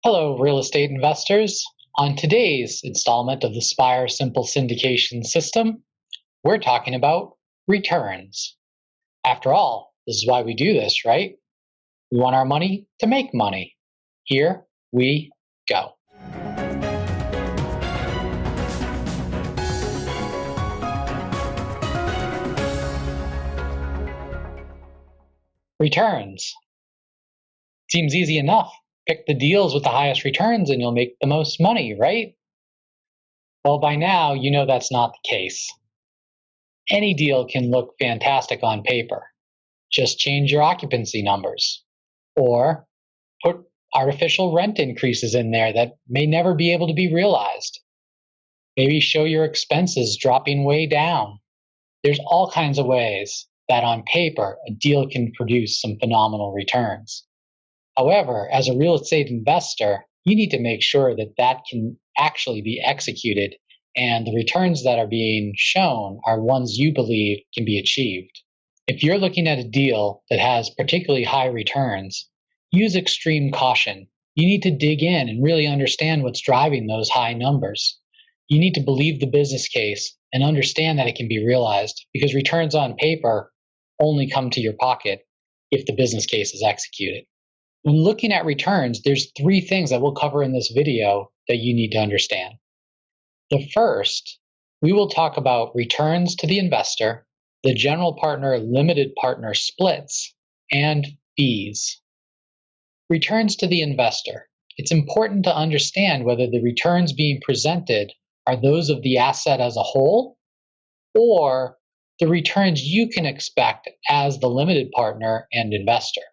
Hello, real estate investors. On today's installment of the Spire Simple Syndication System, we're talking about returns. After all, this is why we do this, right? We want our money to make money. Here we go. Returns. Seems easy enough. Pick the deals with the highest returns and you'll make the most money, right? Well, by now, you know that's not the case. Any deal can look fantastic on paper. Just change your occupancy numbers. Or put artificial rent increases in there that may never be able to be realized. Maybe show your expenses dropping way down. There's all kinds of ways that on paper, a deal can produce some phenomenal returns. However, as a real estate investor, you need to make sure that that can actually be executed and the returns that are being shown are ones you believe can be achieved. If you're looking at a deal that has particularly high returns, use extreme caution. You need to dig in and really understand what's driving those high numbers. You need to believe the business case and understand that it can be realized because returns on paper only come to your pocket if the business case is executed. When looking at returns, there's three things that we'll cover in this video that you need to understand. The first, we will talk about returns to the investor, the general partner limited partner splits, and fees. Returns to the investor. It's important to understand whether the returns being presented are those of the asset as a whole or the returns you can expect as the limited partner and investor.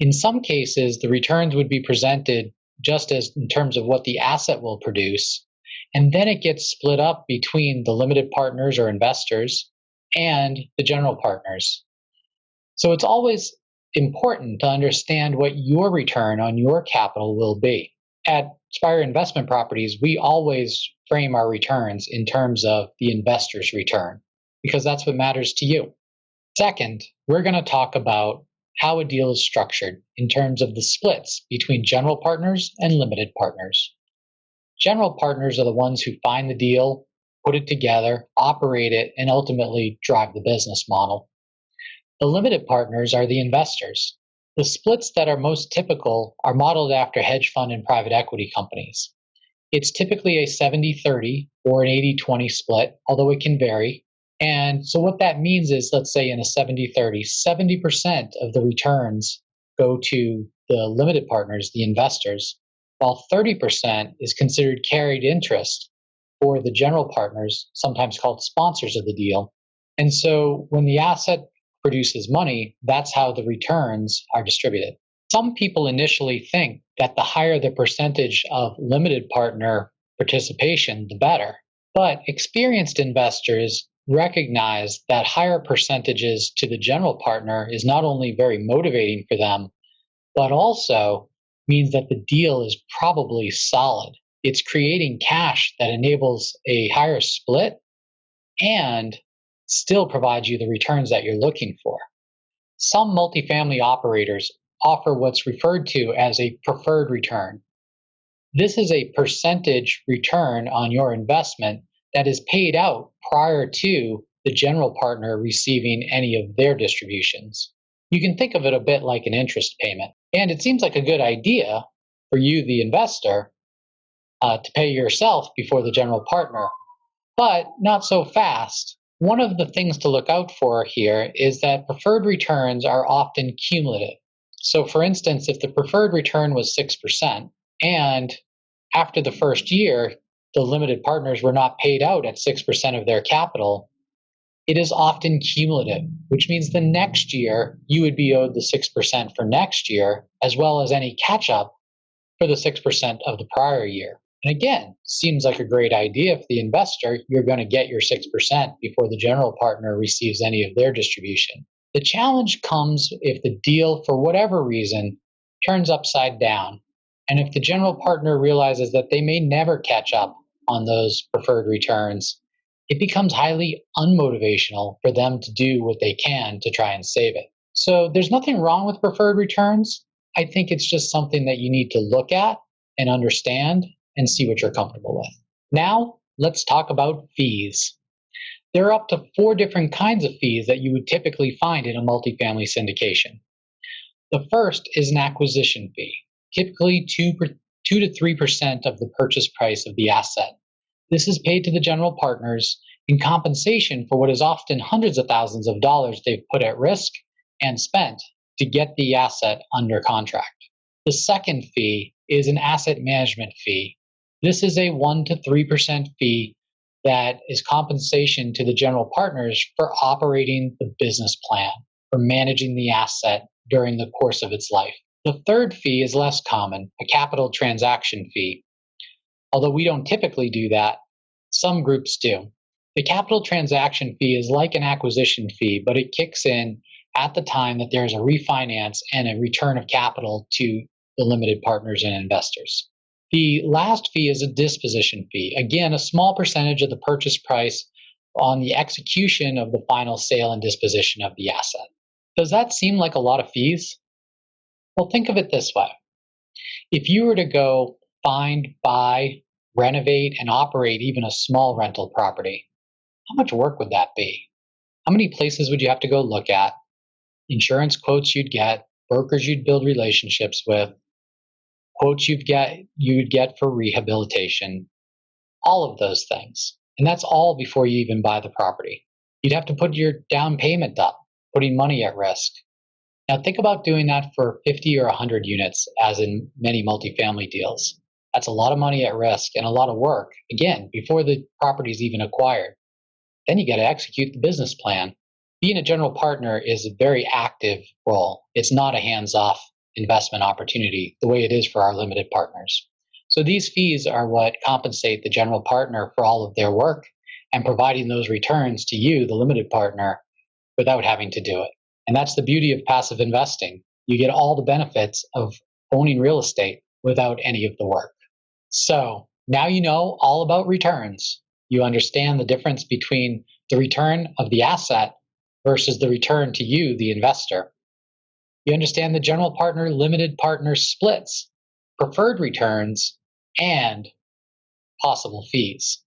In some cases, the returns would be presented just as in terms of what the asset will produce, and then it gets split up between the limited partners or investors and the general partners. So it's always important to understand what your return on your capital will be. At Spire Investment Properties, we always frame our returns in terms of the investor's return because that's what matters to you. Second, we're going to talk about how a deal is structured in terms of the splits between general partners and limited partners. General partners are the ones who find the deal, put it together, operate it, and ultimately drive the business model. The limited partners are the investors. The splits that are most typical are modeled after hedge fund and private equity companies. It's typically a 70-30 or an 80-20 split, although it can vary. And so what that means is, let's say in a 70-30, 70% of the returns go to the limited partners, the investors, while 30% is considered carried interest for the general partners, sometimes called sponsors of the deal. And so when the asset produces money, that's how the returns are distributed. Some people initially think that the higher the percentage of limited partner participation, the better. But experienced investors recognize that higher percentages to the general partner is not only very motivating for them, but also means that the deal is probably solid. It's creating cash that enables a higher split and still provides you the returns that you're looking for. Some multifamily operators offer what's referred to as a preferred return. This is a percentage return on your investment that is paid out prior to the general partner receiving any of their distributions. You can think of it a bit like an interest payment. And it seems like a good idea for you, the investor, to pay yourself before the general partner, but not so fast. One of the things to look out for here is that preferred returns are often cumulative. So for instance, if the preferred return was 6% and after the first year, the limited partners were not paid out at 6% of their capital, it is often cumulative, which means the next year you would be owed the 6% for next year, as well as any catch up for the 6% of the prior year. And again, seems like a great idea for the investor. You're going to get your 6% before the general partner receives any of their distribution. The challenge comes if the deal, for whatever reason, turns upside down. And if the general partner realizes that they may never catch up on those preferred returns, it becomes highly unmotivational for them to do what they can to try and save it. So there's nothing wrong with preferred returns. I think it's just something that you need to look at and understand and see what you're comfortable with. Now, let's talk about fees. There are up to 4 different kinds of fees that you would typically find in a multifamily syndication. The first is an acquisition fee, typically 2 to 3% of the purchase price of the asset. This is paid to the general partners in compensation for what is often hundreds of thousands of dollars they've put at risk and spent to get the asset under contract. The second fee is an asset management fee. This is a 1 to 3% fee that is compensation to the general partners for operating the business plan, for managing the asset during the course of its life. The third fee is less common, a capital transaction fee. Although we don't typically do that, some groups do. The capital transaction fee is like an acquisition fee, but it kicks in at the time that there's a refinance and a return of capital to the limited partners and investors. The last fee is a disposition fee. Again, a small percentage of the purchase price on the execution of the final sale and disposition of the asset. Does that seem like a lot of fees? Well, think of it this way. If you were to go find, buy, renovate, and operate even a small rental property, how much work would that be? How many places would you have to go look at? Insurance quotes you'd get, brokers you'd build relationships with, quotes you'd get for rehabilitation, all of those things. And that's all before you even buy the property. You'd have to put your down payment up, putting money at risk. Now think about doing that for 50 or 100 units, as in many multifamily deals. That's a lot of money at risk and a lot of work, again, before the property is even acquired. Then you got to execute the business plan. Being a general partner is a very active role. It's not a hands-off investment opportunity the way it is for our limited partners. So these fees are what compensate the general partner for all of their work and providing those returns to you, the limited partner, without having to do it. And that's the beauty of passive investing. You get all the benefits of owning real estate without any of the work. So now you know all about returns. You understand the difference between the return of the asset versus the return to you, the investor. You understand the general partner, limited partner splits, preferred returns, and possible fees.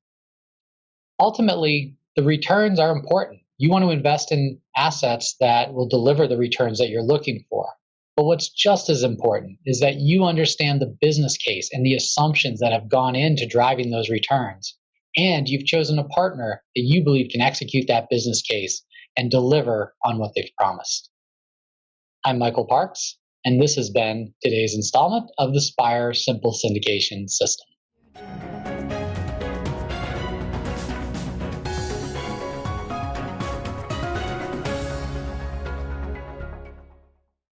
Ultimately, the returns are important. You want to invest in assets that will deliver the returns that you're looking for. But what's just as important is that you understand the business case and the assumptions that have gone into driving those returns. And you've chosen a partner that you believe can execute that business case and deliver on what they've promised. I'm Michael Parks, and this has been today's installment of the Spire Simple Syndication System.